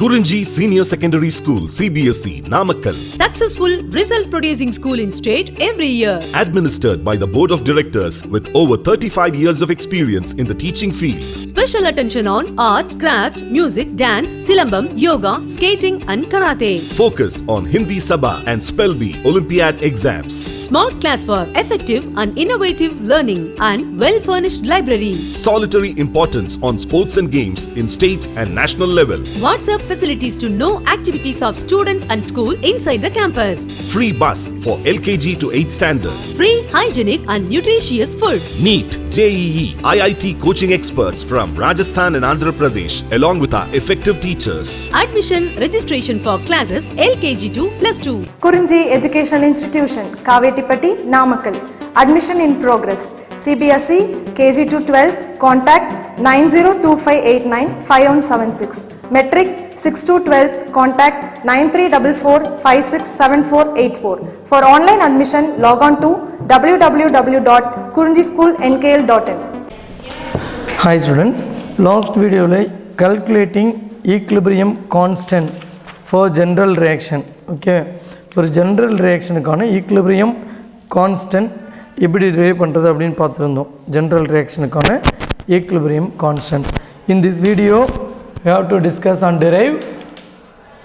Kurinji Senior Secondary School, CBSE, Namakkal. Successful result producing school in state every year. Administered by the Board of Directors with over 35 years of experience in the teaching field. Special attention on art, craft, music, dance, silambam, yoga, skating and karate. Focus on Hindi Sabha and Spell Bee Olympiad exams. Smart class for effective and innovative learning and well-furnished library. Solitary importance on sports and games in state and national level. WhatsApp facilities to know activities of students and school inside the campus. Free bus for LKG to 8th standard. Free, hygienic and nutritious food. NEET, JEE, IIT coaching experts from Rajasthan and Andhra Pradesh along with our effective teachers. Admission registration for classes LKG to +2. Kurinji Educational Institution, Kavetipatti, Namakkal. Admission in progress. CBSE, KG to 12, contact 9025895176. Metric 6 to 12, contact 9344567484. For online admission, log on to www.kurinjischoolnkl.in. Hi students, last video calculating equilibrium constant for general reaction. Okay, for general reaction equilibrium constant எப்படி derive பண்றது அப்படினு பார்த்திருந்தோம். General reaction equilibrium constant. In this video we have to discuss and derive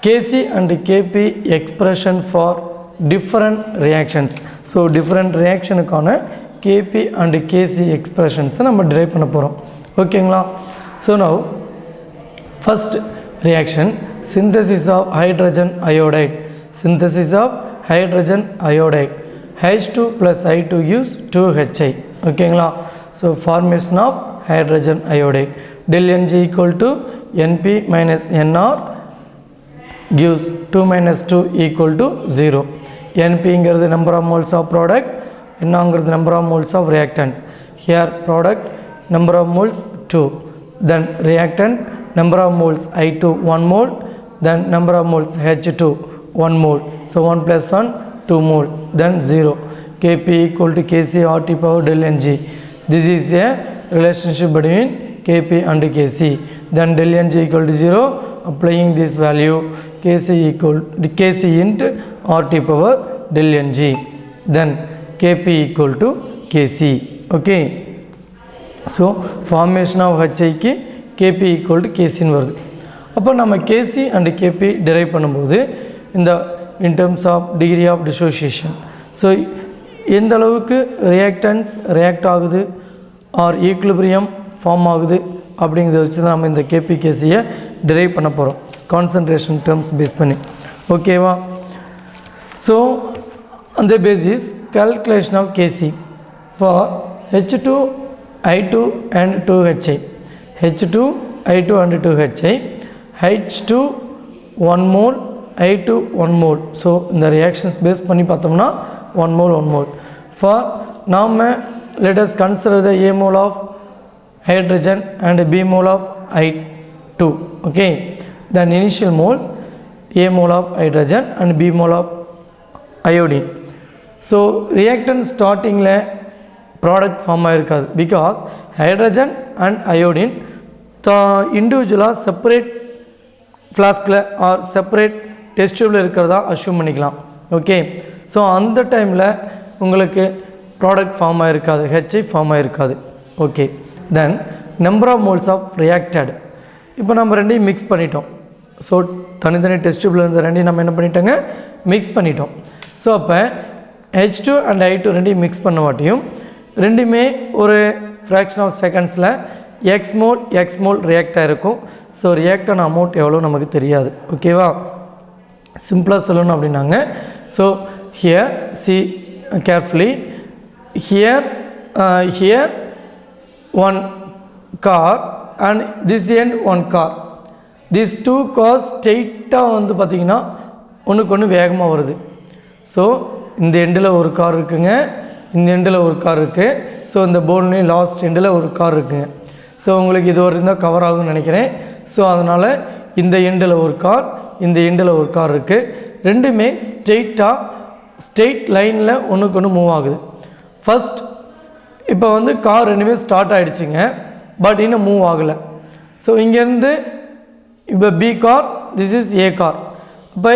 Kc and Kp expression for different reactions. So different reaction Kp and Kc expressions நம்ம derive பண்ண போறோம். ஓகேங்களா? So now first reaction, synthesis of hydrogen iodide. Synthesis of hydrogen iodide. H2 plus I2 gives 2Hi. ஓகேங்களா? So formation of hydrogen iodide. Del Ng equal to Np minus Nr gives 2 minus 2 equal to 0. Np is the number of moles of product, Nr is the number of moles of reactants. Here product number of moles 2, then reactant number of moles I2 1 mole, then number of moles H2 1 mole. So 1 plus 1 2 mole, then 0. Kp equal to Kc RT power del Ng. This is a relationship between Kp and Kc. Then del Ng equal to 0. Applying this value, Kc equal to Kc into RT power del Ng. Then Kp equal to Kc. Okay. So formation of Hi க்கு Kp equal to Kc ன்னு வருது. அப்போ நம்ம Kc and Kp derive பண்ணும்போது in terms of degree of dissociation. So எந்த அளவுக்கு reactants react ஆகுது or equilibrium form ஆகுது அப்படிங்கிறத வச்சு தான் நம்ம இந்த Kp Kcயை derive பண்ண போகிறோம் concentration terms பேஸ் பண்ணி. ஓகேவா? So on the basis calculation of Kc for H2 I2 and 2Hi. H2 I2 and 2Hi. H2 1 mole, I2 1 mole. So in the reactions based பண்ணி பார்த்தோம்னா 1 mole 1 mole. For now let us consider the A mole of hydrogen and B mole of I2. Okay, then initial moles A mole of hydrogen and B mole of iodine. So reactant starting product form ஆயிருக்காது because hydrogen and iodine individual separate flask or separate test tube இருக்கிறதா assume பண்ணிக்கலாம். Okay, so அந்த டைமில் உங்களுக்கு product form ஆகிருக்காது, HI form ஆகிருக்காது. Okay, then number of moles of reacted. இப்போ நம்ம ரெண்டையும் மிக்ஸ் பண்ணிட்டோம். ஸோ தனித்தனி டெஸ்ட் டியூப்ல இருந்த ரெண்டையும் நம்ம என்ன பண்ணிட்டோங்க, மிக்ஸ் பண்ணிட்டோம். ஸோ அப்போ H2 அண்ட் I2 ரெண்டையும் மிக்ஸ் பண்ண மாட்டியும் ரெண்டுமே ஒரு ஃப்ராக்ஷன் ஆஃப் செகண்ட்ஸில் எக்ஸ் மோல் ரியாக்ட் ஆகிருக்கும். ஸோ ரியாக்டான அமௌண்ட் எவ்வளோ நமக்கு தெரியாது. ஓகேவா? சிம்பிளாக சொல்லணும் அப்படின்னாங்க. So here see carefully, here one car and this end one car. These two cars ஸ்ட்ரெயிட்டாக வந்து பார்த்திங்கன்னா ஒன்றுக்கு ஒன்று வேகமாக வருது. ஸோ இந்த எண்டில் ஒரு கார் இருக்குங்க, இந்த எண்டில் ஒரு கார் இருக்குது. ஸோ இந்த போர்ட்லேயும் லாஸ்ட் எண்டில் ஒரு கார் இருக்குங்க. ஸோ உங்களுக்கு இது வரைக்கும் தான் கவர் ஆகும்னு நினைக்கிறேன். ஸோ அதனால் இந்த எண்டில் ஒரு கார், இந்த எண்டில் ஒரு கார் இருக்குது. ரெண்டுமே ஸ்ட்ரெயிட் லைனில் ஒன்றுக்கு ஒன்று மூவ் ஆகுது. ஃபஸ்ட் இப்போ வந்து கார் ரெண்டுமே ஸ்டார்ட் ஆகிடுச்சிங்க, பட் இன்னும் மூவ் ஆகலை. ஸோ இங்கேருந்து இப்போ B car this is A car. இப்போ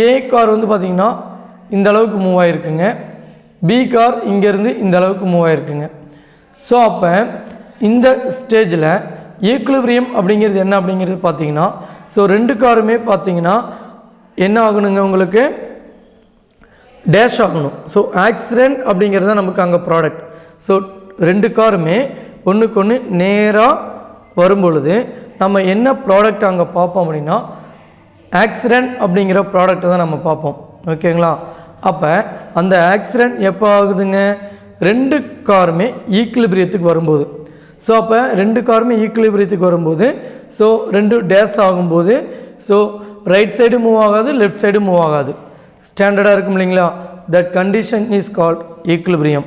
ஏ கார் வந்து பார்த்திங்கன்னா இந்த அளவுக்கு மூவ் ஆகிருக்குங்க, பி கார் இங்கேருந்து இந்த அளவுக்கு மூவ் ஆகிருக்குங்க. ஸோ அப்போ இந்த ஸ்டேஜில் ஈக்குலிபிரியம் அப்படிங்கிறது என்ன அப்படிங்கிறது பார்த்தீங்கன்னா, ஸோ ரெண்டு காருமே பார்த்தீங்கன்னா என்ன ஆகணுங்க, உங்களுக்கு டேஷ் ஆகணும். ஸோ ஆக்சிடென்ட் அப்படிங்கிறது தான் நமக்கு அங்கே ப்ராடக்ட். ஸோ ரெண்டு காருமே ஒன்றுக்கு ஒன்று நேராக வரும்பொழுது நம்ம என்ன ப்ராடக்ட் அங்கே பார்ப்போம் அப்படின்னா ஆக்சிடென்ட் அப்படிங்கிற ப்ராடக்டை தான் நம்ம பார்ப்போம். ஓகேங்களா? அப்போ அந்த ஆக்சிடென்ட் எப்போ ஆகுதுங்க, ரெண்டு காருமே ஈக்குலிபிரியத்துக்கு வரும்போது. ஸோ அப்போ ரெண்டு காருமே ஈக்குலிபிரியத்துக்கு வரும்போது, ஸோ ரெண்டு டேஷ் ஆகும்போது, ஸோ ரைட் சைடு மூவ் ஆகாது, லெஃப்ட் சைடு மூவ் ஆகாது, ஸ்டாண்டர்டாக இருக்கும் இல்லைங்களா? That condition is called equilibrium.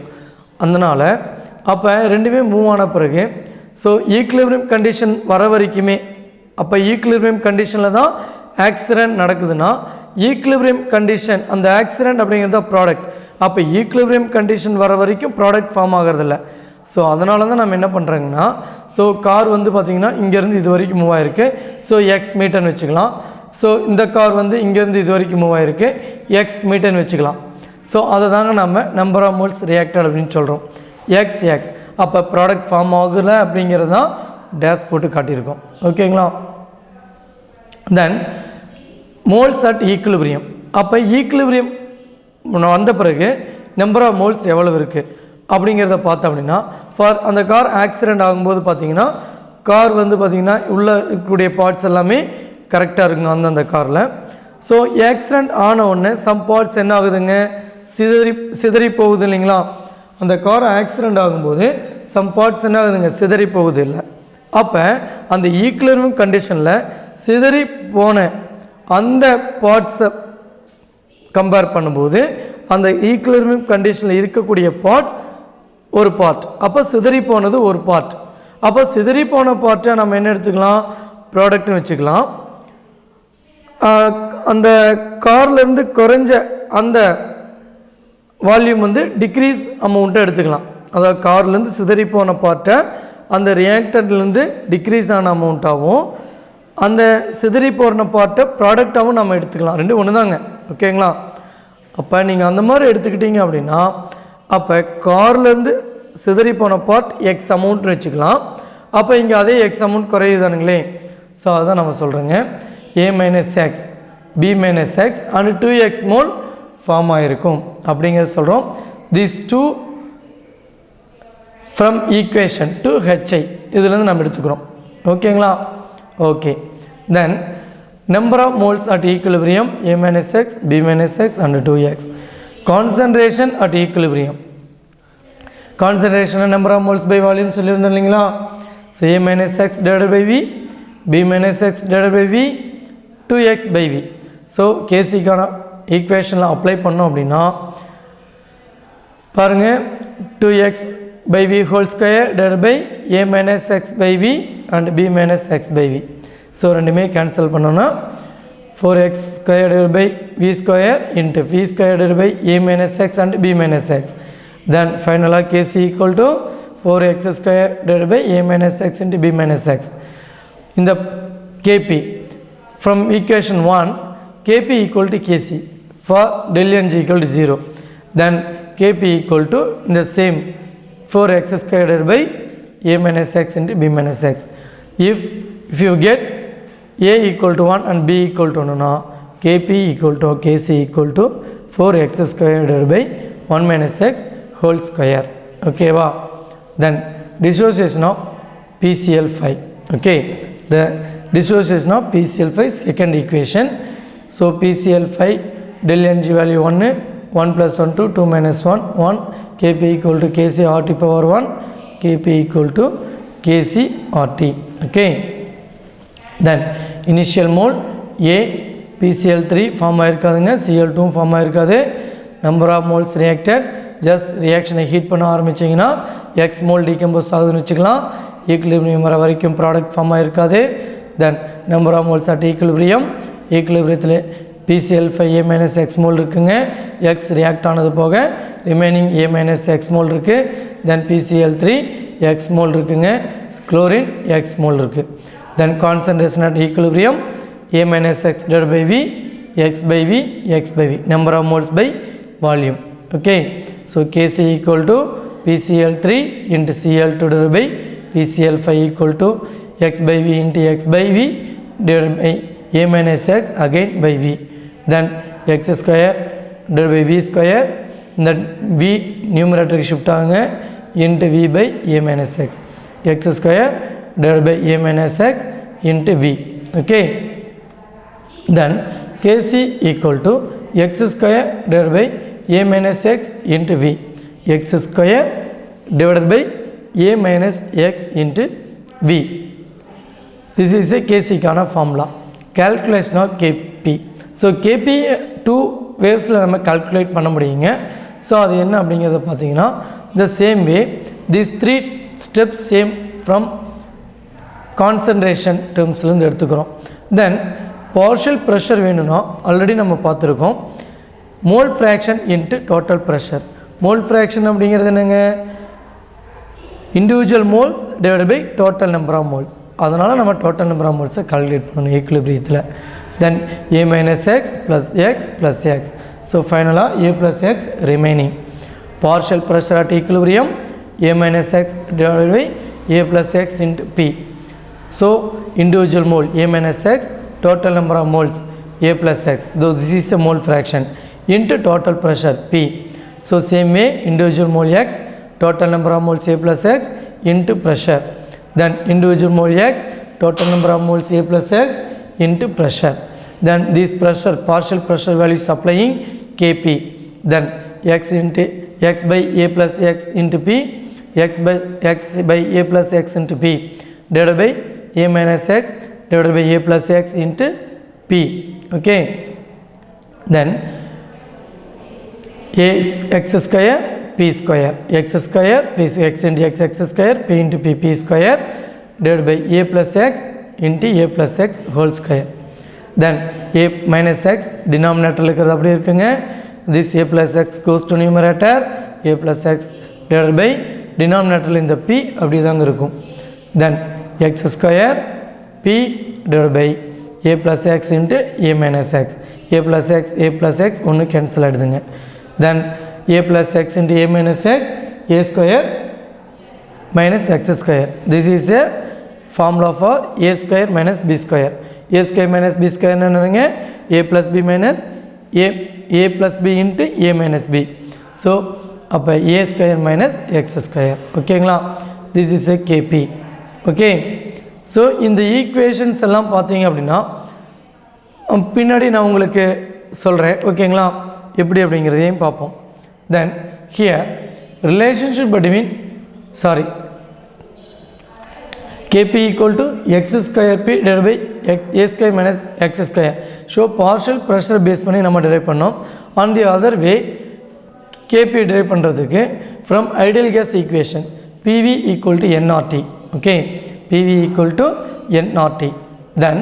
அதனால் அப்போ ரெண்டுமே மூவ் ஆன பிறகு ஸோ ஈக்குலிபிரியம் கண்டிஷன் வர வரைக்குமே, அப்போ ஈக்குலிபிரியம் கண்டிஷனில் தான் ஆக்சிடென்ட் நடக்குதுன்னா ஈக்குலிபிரியம் கண்டிஷன் அந்த ஆக்சிடென்ட் அப்படிங்கிறது தான் ப்ராடக்ட். அப்போ ஈக்குலிபிரியம் கண்டிஷன் வர வரைக்கும் ப்ராடக்ட் ஃபார்ம் ஆகிறதில்ல. ஸோ அதனால தான் நம்ம என்ன பண்ணுறோங்கன்னா, ஸோ கார் வந்து பார்த்திங்கன்னா இங்கேருந்து இது வரைக்கும் மூவ் ஆகிருக்கு, ஸோ எக்ஸ் மீட்டர்னு வச்சுக்கலாம். ஸோ இந்த கார் வந்து இங்கேருந்து இது வரைக்கும் மூவ் ஆகிருக்கு, எக்ஸ் மீட்டர்னு வச்சுக்கலாம். ஸோ அதை தாங்க நம்ம நம்பர் ஆஃப் மோல்ஸ் ரியாக்டட் அப்படின்னு சொல்கிறோம், எக்ஸ். அப்போ ப்ராடக்ட் ஃபார்ம் ஆகலை அப்படிங்கிறது தான் டேஷ் போட்டு காட்டியிருக்கோம். ஓகேங்களா? தென் மோல்ஸ் அட் ஈக்குலிபிரியம். அப்போ ஈக்குலிபிரியம் வந்த பிறகு நம்பர் ஆஃப் மோல்ஸ் எவ்வளவு இருக்குது அப்படிங்கிறத பார்த்தோம் அப்படின்னா, ஃபார் அந்த கார் ஆக்சிடெண்ட் ஆகும்போது பார்த்தீங்கன்னா கார் வந்து பார்த்திங்கன்னா உள்ளே இருக்கக்கூடிய பார்ட்ஸ் எல்லாமே கரெக்டாக இருக்குங்க அந்தந்த காரில். ஸோ ஆக்சிடெண்ட் ஆன உடனே சம் பார்ட்ஸ் என்ன ஆகுதுங்க, சிதறி போகுது இல்லைங்களா? அந்த கார் ஆக்சிடெண்ட் ஆகும்போது சம் பார்ட்ஸ் என்ன ஆகுதுங்க, சிதறி போகுது இல்லை. அப்போ அந்த ஈக்குலிபிரியம் கண்டிஷனில் சிதறி போன அந்த பார்ட்ஸை கம்பேர் பண்ணும்போது அந்த ஈக்குலிபிரியம் கண்டிஷனில் இருக்கக்கூடிய பார்ட்ஸ் ஒரு பார்ட், அப்போ சிதறி போனது ஒரு பார்ட். அப்போ சிதறி போன பார்ட்டை நம்ம என்ன எடுத்துக்கலாம், ப்ராடக்ட்னு வச்சுக்கலாம். அந்த கார்லேருந்து குறைஞ்ச அந்த வால்யூம் வந்து டிக்ரீஸ் அமௌண்ட்டை எடுத்துக்கலாம். அதாவது கார்லேருந்து சிதறி போன பார்ட்டை அந்த ரியாக்டர்லேருந்து டிக்ரீஸ் ஆன அமௌண்ட்டாகவும் அந்த சிதறி போன பார்ட்டை ப்ராடக்டாகவும் நம்ம எடுத்துக்கலாம். ரெண்டு ஒன்று தாங்க. ஓகேங்களா? அப்போ நீங்கள் அந்த மாதிரி எடுத்துக்கிட்டீங்க அப்படின்னா அப்போ கார்லேருந்து சிதறி போன பார்ட் எக்ஸ் அமௌண்ட்னு வச்சுக்கலாம். அப்போ இங்கே அதே எக்ஸ் அமௌண்ட் குறையுதானுங்களே. ஸோ அதுதான் நம்ம சொல்கிறோங்க, a minus x b minus x and 2x mole form ஆகிருக்கும் அப்படிங்கிறது சொல்கிறோம். This two from equation two HI இதுலேருந்து நம்ம எடுத்துக்கிறோம். ஓகேங்களா? Okay. Then number of moles at equilibrium a minus x b minus x and 2x. Concentration at equilibrium, concentration and number of moles by volume சொல்லியிருந்தோம் இல்லைங்களா? So a minus x divided by v, b minus x divided by v, 2x by v. So கேசிக்கான ஈக்குவேஷனில் apply பண்ணோம் அப்படின்னா பாருங்கள், 2x by v whole square divided by a minus x by v and b minus x by v. So ரெண்டுமே cancel பண்ணோன்னா 4x square divide by v square into v square divide by a minus x and b minus x. Then ஃபைனலாக kc equal to 4x square divide by a minus x into b minus x. இந்த kp from equation 1 kp equal to kc for del ng equal to 0. Then kp equal to இந்த same 4x square divide by a minus x into b minus x. If you get a equal to 1 and b equal to 1 na, kp equal to kc equal to 4x square divided by 1 minus x whole square. Okay va? Then dissociation of PCl5. Okay, the dissociation of PCl5 second equation. So PCl5 del ng value 1 1 plus 1 2 2 minus 1 1 kp equal to kc rt power 1 kp equal to kc rt. Okay, then initial mole a PCl3 form ஆகிருக்காதுங்க, Cl2 ஃபார்ம் ஆகிருக்காது. Number of moles reacted, just ரியாக்ஷனை heat பண்ண ஆரம்பிச்சிங்கன்னா X mole decompose ஆகுதுன்னு வச்சுக்கலாம். Equilibrium வர வரைக்கும் ப்ராடக்ட் ஃபார்ம் ஆகிருக்காது. Then number of moles at equilibrium, ஈக்குலிபிரியத்தில் PCl5 a minus x mole இருக்குங்க, எக்ஸ் ரியாக்ட் ஆனது போக remaining a minus x mole இருக்குது. தென் PCl3 எக்ஸ் மோல் இருக்குங்க, குளோரின் எக்ஸ் மோல் இருக்குது. Then concentration at equilibrium A minus X divided by V, X by V, X by V, number of moles by volume. Okay, so Kc equal to PCl3 into Cl2 divided by PCl5 equal to X by V into X by V divided by A minus X again by V. Then X square divided by V square, that V numerator shift into V by A minus X. X square divided by A minus X into V. Okay, then Kc equal to X square divided by A minus X into V. X square divided by A minus X into V. This is a Kc kana formula. Calculation of Kp. So Kp 2 waves நம்ம calculate பண்ண முடியுங்க. So அது என்ன அப்படிங்கிறத பார்த்தீங்கன்னா the same way these 3 steps same from concentration termsலேருந்து எடுத்துக்கிறோம். Then partial pressure வேணும்னா already நம்ம பார்த்துருக்கோம். mole fraction into total pressure. mole fraction அப்படிங்கிறது என்னங்க, individual moles divided by total number of moles. அதனால் நம்ம total number of moles calculate பண்ணணும் equilibriumத்தில். Then A minus X plus X plus X. So finally A plus X remaining. Partial pressure at equilibrium A minus X divided by A plus X into P. So individual mole A minus X, total number of moles A plus X, though this is a mole fraction, into total pressure P. So same way individual mole X, total number of moles A plus X into pressure. Then individual mole X, total number of moles A plus X into pressure. Then this pressure, partial pressure value is applying Kp. Then X into X by A plus X into P, X by A plus X into P divided by A minus X divided by A plus X into P. Okay. Then A X square P square, X square P X into X square P into P square divided by A plus X into A plus X whole square. Then A minus X denominator இருக்கிறது அப்படி இருக்குங்க. This A plus X goes to numerator, A plus X divided by denominator இந்த P அப்படி தாங்க இருக்கும். Then X square P divided by A plus X into A minus X. A plus X ஒன்று cancel ஆகிடுதுங்க. Then A plus X into A minus X, A square minus X square. This is a formula for A square minus B square. A square minus B square என்னங்க, A plus B minus A plus B into A minus B. So அப்போ A square minus X square. ஓகேங்களா, this is a Kp. Okay, so இந்த equations எல்லாம் பார்த்தீங்க அப்படின்னா பின்னாடி நான் உங்களுக்கு சொல்கிறேன். ஓகேங்களா, எப்படி அப்படிங்கிறதையும் பார்ப்போம். Then here relationship between Kp equal to X square P divided by A square minus X square. So partial pressure base பண்ணி நம்ம derive பண்ணோம். On the other way Kp derive பண்ணுறதுக்கு from ideal gas equation PV equal to nRT. Okay, PV equal to nRT. Then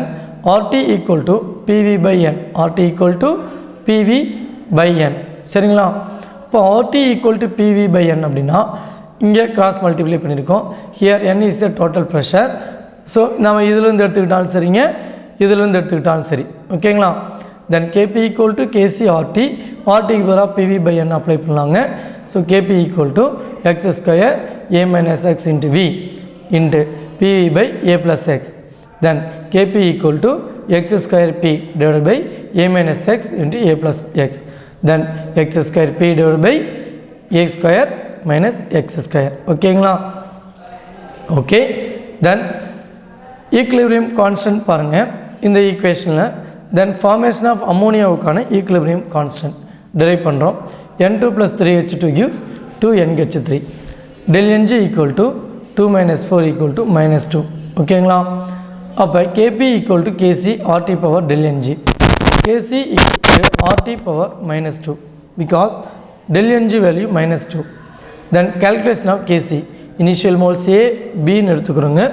RT equal to PV by n. RT equal to PV by n. சரிங்களா, இப்போ RT equal to PV by n அப்படின்னா இங்கே cross multiply பண்ணியிருக்கோம். Here n is a total pressure. So நம்ம இதிலேருந்து எடுத்துக்கிட்டாலும் சரிங்க, இதிலேருந்து எடுத்துக்கிட்டாலும் சரி. ஓகேங்களா, தென் Kp equal to KC RT, RTக்கு பதிலாக PV by n அப்ளை பண்ணலாங்க. So Kp equal to X square A minus X into V into PV by A plus X. Then Kp equal to X square P divided by A minus X into A plus X. Then X square P divided by A square minus X square. ஓகேங்களா, okay. Then equilibrium constant பாருங்கள் இந்த ஈக்குவேஷனில். Then formation of அம்மோனியாவுக்கான equilibrium constant derive பண்ணுறோம். N2 plus 3H2 gives 2NH3. del Ng equal to 2 minus 4 equal to minus 2. ஓகேங்களா, அப்போ Kp equal to Kc RT power del Ng. Kc equal to RT power minus 2 because del Ng value minus 2. Then calculation of Kc, initial moles A, B ன்னு எடுத்துக்கிறோங்க.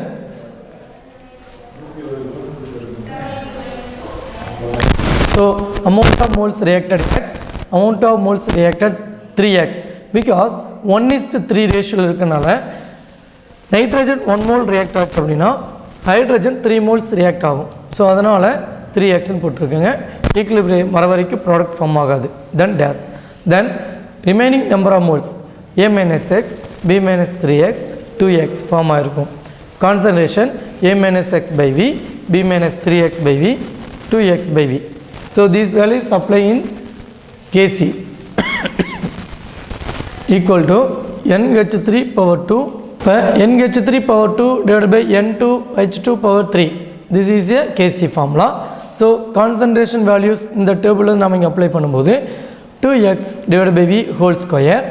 So amount of moles reacted X, amount of moles reacted 3X because 1:3 ratio இருக்கனால nitrogen 1 mole react ஆகும் அப்படின்னா hydrogen 3 moles react ஆகும். So அதனால் 3xன்னு போட்டிருக்கேங்க. Equilibrium வர வரைக்கும் ப்ராடக்ட் ஃபார்ம் ஆகாது. தென் டேஸ் then remaining number of moles a minus x b minus 3x 2x form ஆகிருக்கும். Concentration a minus x by v b minus 3x by v 2x by v. So these values apply in Kc equal to NH3 power 2 NH3 power 2 divided by N2H2 power 3. This is a Kc formula. So concentration values in the table நாம் இங்கே apply பண்ணும்போது 2x divided by v whole square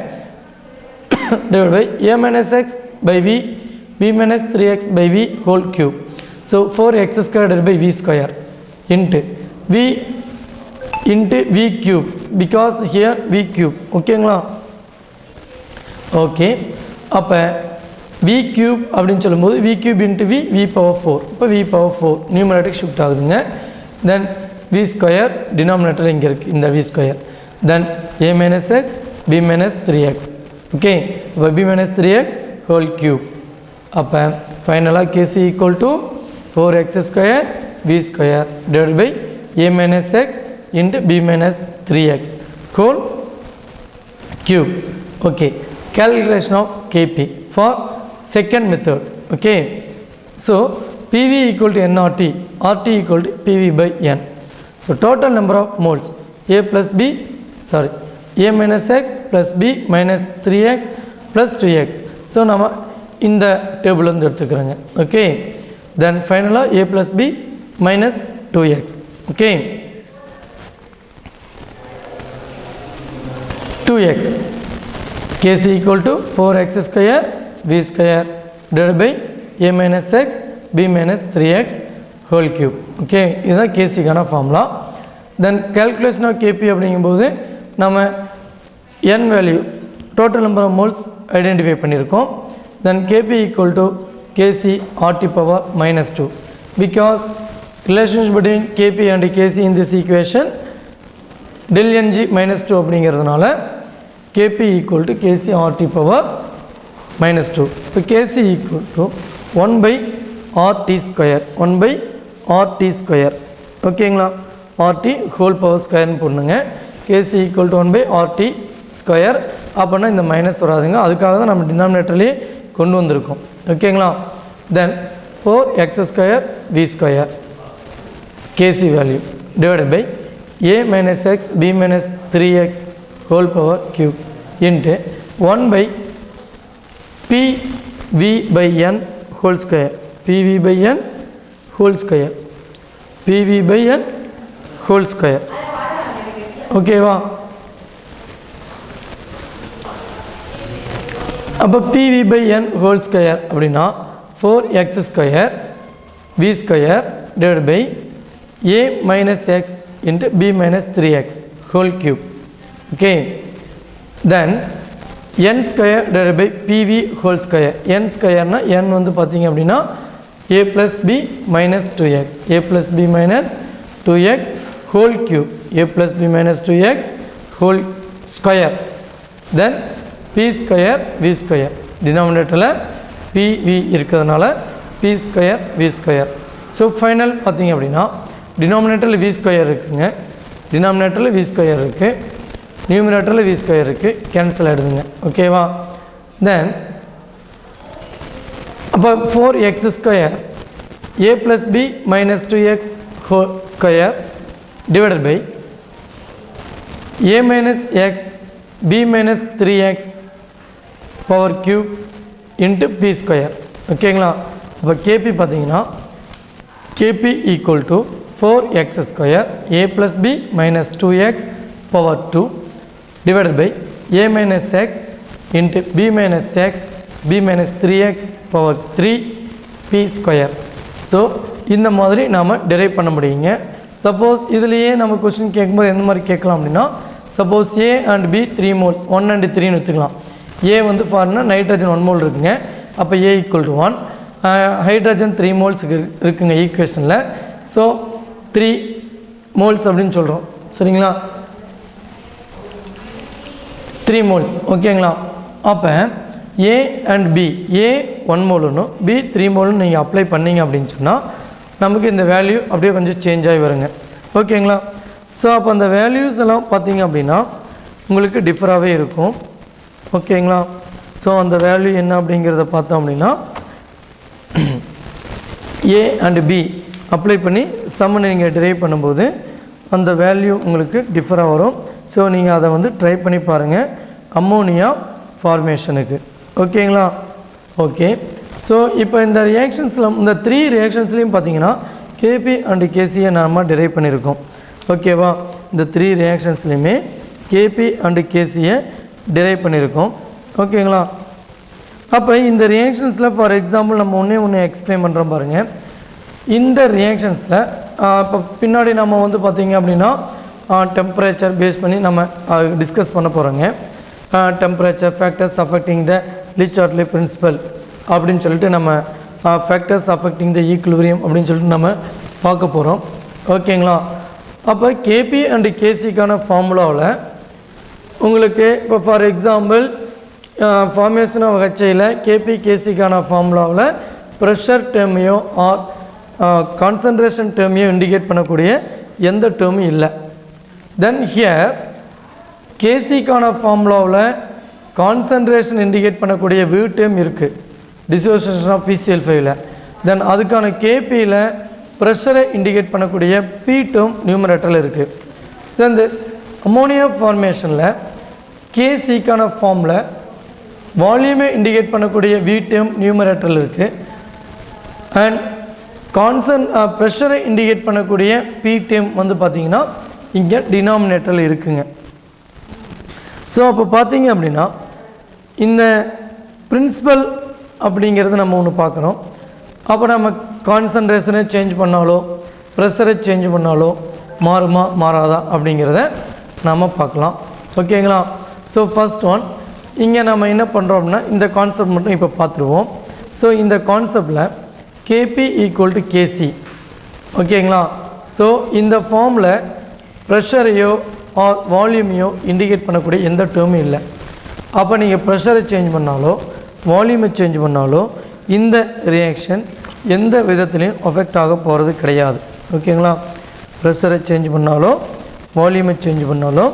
divided by a minus x by v b minus 3x by v whole cube. So 4x square divided by v square into v into v cube because here v cube. ஓகேங்களா? Okay, அப்போ v cube அப்படின்னு சொல்லும்போது v cube into v power 4. இப்போ v power 4 numerator shift ஆகுதுங்க. தென் v square denominator இங்கே இருக்குது இந்த v square. Then a minus x b minus 3x. Okay, இப்போ b minus 3x whole cube. அப்போ ஃபைனலாக Kc equal to 4x square v square divided by a minus x into b minus 3x whole cube. Okay, calculation of Kp for second method. Okay, so PV equal to nRT, RT equal to PV by n. So total number of moles a plus b, sorry, a minus x plus b minus 3x plus 2x. So நம்ம இந்த table வந்து எடுத்துக்கிறோங்க. Okay, தென் ஃபைனலாக a plus b minus 2x. Okay, 2x Kc equal to 4x square v square divided by a minus x b minus 3x whole cube. Okay, இதுதான் கேசிக்கான formula. Then calculation of Kp அப்படிங்கும்போது நம்ம n value total number of moles identify பண்ணியிருக்கோம். தென் Kp equal to Kc RT power minus 2 because relationship between Kp and Kc in this equation del ng minus 2 அப்படிங்கிறதுனால Kp equal to Kc RT power minus 2. இப்போ Kc equal to 1 by RT square 1 by RT square. ஓகேங்களா? RT whole power square போடணுங்க. Kc equal to 1 by RT square. அப்போனா இந்த minus வராதுங்க, அதுக்காக தான் நம்ம டினாமினேட்டர்லேயே கொண்டு வந்திருக்கோம். ஓகேங்களா? தென் 4x square v square Kc value divided by a minus x b minus 3x whole power cube into 1 by pv by n whole square pv by n whole square pv by n whole square. ஓகேவா? அப்போ pv by n whole square அப்படின்னா 4x square v square divided by a minus x into b minus 3x whole cube. Okay, then n square divided by pv whole square. n square na n வந்து பார்த்தீங்க அப்படின்னா a plus b minus 2x a plus b minus 2x whole cube a plus b minus 2x whole square. Then p square v square denominatorல pv இருக்கிறதுனால p square v square. So final பார்த்தீங்க அப்படின்னா டினாமினேட்டரில் v square இருக்குங்க, டினாமினேட்டரில் v square இருக்குது, நியூமினேட்டரில் v square இருக்குது, cancel ஆகிடுதுங்க. ஓகேவா? தென் அப்போ 4x square a plus b minus 2x whole square divided by a minus x b minus 3x power cube into p square. ஓகேங்களா? அப்போ Kp பார்த்தீங்கன்னா Kp equal to 4x square a plus b minus 2x power 2 divided by a minus x into b minus x b minus 3x power 3 p square. So இந்த மாதிரி நாம் derive பண்ண முடியுங்க. Suppose இதுலேயே நம்ம கொஸ்டின் கேட்கும்போது எந்த மாதிரி கேட்கலாம் அப்படின்னா, suppose a and b 3 moles 1 and 3ன்னு வச்சுக்கலாம். a வந்து ஃபார்னா நைட்ரஜன் 1 mole இருக்குங்க, அப்போ a equal to 1, hydrogen 3 moles இருக்குங்க ஈக்குவேஷனில். ஸோ 3 moles அப்படின்னு சொல்கிறோம். சரிங்களா? 3 moles. ஓகேங்களா? அப்போ a and b a 1 mole b 3 mole நீங்கள் அப்ளை பண்ணிங்க அப்படின்னு சொன்னால் நமக்கு இந்த வேல்யூ அப்படியே கொஞ்சம் சேஞ்ச் ஆகி வருங்க. ஓகேங்களா? ஸோ அப்போ அந்த வேல்யூஸ் எல்லாம் பார்த்தீங்க அப்படின்னா உங்களுக்கு டிஃபராகவே இருக்கும். ஓகேங்களா? ஸோ அந்த வேல்யூ என்ன அப்படிங்கிறத பார்த்தோம் அப்படின்னா ஏ அண்ட் பி அப்ளை பண்ணி சம்மனை நீங்கள் டிரைவ் பண்ணும்போது அந்த வேல்யூ உங்களுக்கு டிஃபராக வரும். ஸோ நீங்கள் அதை வந்து ட்ரை பண்ணி பாருங்கள் அம்மோனியா ஃபார்மேஷனுக்கு. ஓகேங்களா? ஓகே. ஸோ இப்போ இந்த ரியாக்ஷன்ஸில் இந்த 3 ரியாக்ஷன்ஸ்லேயும் பார்த்தீங்கன்னா கேபி அண்டு கேசியை நம்ம டிரைவ் பண்ணியிருக்கோம். ஓகேவா? இந்த 3 ரியாக்ஷன்ஸ்லையுமே கேபி அண்டு கேசியை டிரைவ் பண்ணியிருக்கோம். ஓகேங்களா? அப்போ இந்த ரியாக்ஷன்ஸில் ஃபார் எக்ஸாம்பிள் நம்ம ஒன்று எக்ஸ்பிளைன் பண்ணுறோம் பாருங்கள். இந்த ரியாக்ஷன்ஸில் இப்போ பின்னாடி நம்ம வந்து பார்த்திங்க அப்படின்னா டெம்பரேச்சர் பேஸ் பண்ணி நம்ம டிஸ்கஸ் பண்ண போகிறோங்க. Temperature factors affecting the Le Chatelier principle அப்படின்னு சொல்லிட்டு நம்ம ஃபேக்டர்ஸ் அஃபெக்டிங் த ஈக்குலிபிரியம் அப்படின்னு சொல்லிட்டு நம்ம பார்க்க போகிறோம். ஓகேங்களா? அப்போ கேபி அண்டு கேசிக்கான ஃபார்முலாவில் உங்களுக்கு இப்போ ஃபார் எக்ஸாம்பிள் ஃபார்மேஷன் ஆஃப் ஹெச்ஐயில் கேபி கேசிக்கான ஃபார்முலாவில் ப்ரெஷர் டேர்மையோ ஆர் கான்சன்ட்ரேஷன் டேர்மையோ இண்டிகேட் பண்ணக்கூடிய எந்த டேர்மும் இல்லை. தென் ஹியர் கேசிக்கான ஃபார்முலாவில் கான்சன்ட்ரேஷன் இண்டிகேட் பண்ணக்கூடிய வியூ டேர்ம் இருக்குது டிசோசியேஷன் ஆஃப் PCl5ல். தென் அதுக்கான கேபியில் ப்ரெஷரை இண்டிகேட் பண்ணக்கூடிய பி டேர்ம் நியூமரேட்டரில் இருக்குது. ஸோ இந்த அமோனியா ஃபார்மேஷனில் கேசிக்கான ஃபார்மில் வால்யூமை இண்டிகேட் பண்ணக்கூடிய வி டேர்ம் நியூமரேட்டரில் இருக்குது. அண்ட் ப்ரெஷரை இண்டிகேட் பண்ணக்கூடிய பி டேர்ம் வந்து பார்த்திங்கன்னா இங்கே டினாமினேட்டரில் இருக்குங்க. ஸோ அப்போ பார்த்தீங்க அப்படின்னா இந்த பிரின்சிபல் அப்படிங்கிறது நம்ம ஒன்று பார்க்குறோம். அப்போ நம்ம கான்சன்ட்ரேஷனை சேஞ்ச் பண்ணாலோ ப்ரெஷரை சேஞ்ச் பண்ணாலோ மாறுமா மாறாதா அப்படிங்கிறத நம்ம பார்க்கலாம். ஓகேங்களா? ஸோ ஃபர்ஸ்ட் ஒன் இங்கே நம்ம என்ன பண்ணுறோம் அப்படின்னா இந்த கான்செப்ட் மட்டும் இப்போ பார்த்துருவோம். ஸோ இந்த கான்செப்டில் கேபி ஈக்குவல் டு கேசி. ஓகேங்களா? ஸோ இந்த ஃபார்மில் ப்ரெஷரையோ ஆர் வால்யூமையோ இண்டிகேட் பண்ணக்கூடிய எந்த டேர்மும் இல்லை. அப்போ நீங்கள் ப்ரெஷரை சேஞ்ச் பண்ணாலோ வால்யூமை சேஞ்ச் பண்ணாலோ இந்த ரியாக்ஷன் எந்த விதத்துலையும் அஃபெக்ட் ஆக போகிறது கிடையாது. ஓகேங்களா? ப்ரெஷரை சேஞ்ச் பண்ணாலோ வால்யூமை சேஞ்ச் பண்ணாலோ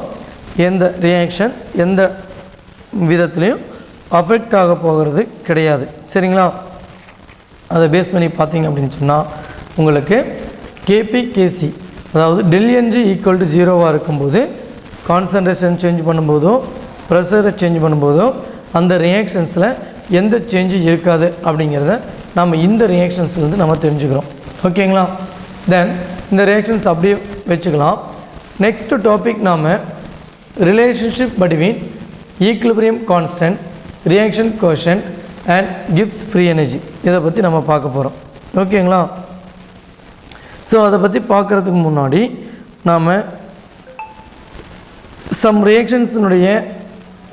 எந்த ரியாக்ஷன் எந்த விதத்துலையும் அஃபெக்ட் ஆக போகிறது கிடையாது. சரிங்களா? அதை பேஸ் பண்ணி பார்த்தீங்க அப்படின்னு சொன்னால் உங்களுக்கு கேபி கேசி அதாவது ΔNG ஈக்குவல் டு 0வாக இருக்கும்போது கான்சன்ட்ரேஷன் சேஞ்ச் பண்ணும்போதோ ப்ரெஷரை சேஞ்ச் பண்ணும்போதோ அந்த ரியாக்ஷன்ஸில் எந்த சேஞ்சும் இருக்காது அப்படிங்கிறத நம்ம இந்த ரியாக்ஷன்ஸ்லேருந்து நம்ம தெரிஞ்சுக்கிறோம். ஓகேங்களா? தென் இந்த ரியாக்ஷன்ஸ் அப்படியே வச்சுக்கலாம். நெக்ஸ்ட் டாபிக் நாம் relationship between equilibrium constant reaction quotient and Gibbs free energy இதை பற்றி நம்ம பார்க்க போகிறோம். ஓகேங்களா? ஸோ அதை பற்றி பார்க்குறதுக்கு முன்னாடி நாம் சம் ரியாக்ஷன்ஸினுடைய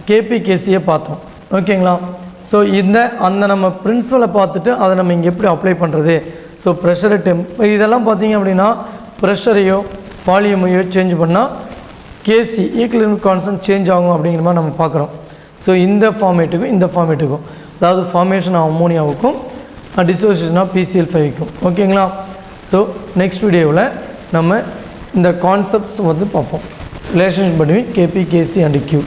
கேபி கேசியை பார்த்தோம். ஓகேங்களா? ஸோ அந்த நம்ம பிரின்சிபலை பார்த்துட்டு அதை நம்ம இங்கே எப்படி அப்ளை பண்ணுறது. ஸோ ப்ரெஷரை இதெல்லாம் பார்த்தீங்க அப்படின்னா ப்ரெஷரையோ வால்யூமையோ சேஞ்ச் பண்ணால் கேசி ஈக்குலிபிரியம் கான்ஸ்டன்ட் சேஞ்ச் ஆகும் அப்படிங்கிற மாதிரி நம்ம பார்க்குறோம். ஸோ இந்த ஃபார்மேட்டுக்கும் இந்த ஃபார்மேட்டுக்கும் அதாவது ஃபார்மேஷன் ஆஃப் அமோனியாவுக்கும் டிசோசியேஷன் ஆஃப் PCl5க்கும். ஓகேங்களா? ஸோ நெக்ஸ்ட் வீடியோவில் நம்ம இந்த கான்செப்ட்ஸ் வந்து பார்ப்போம். Relationship between KP KC and Q.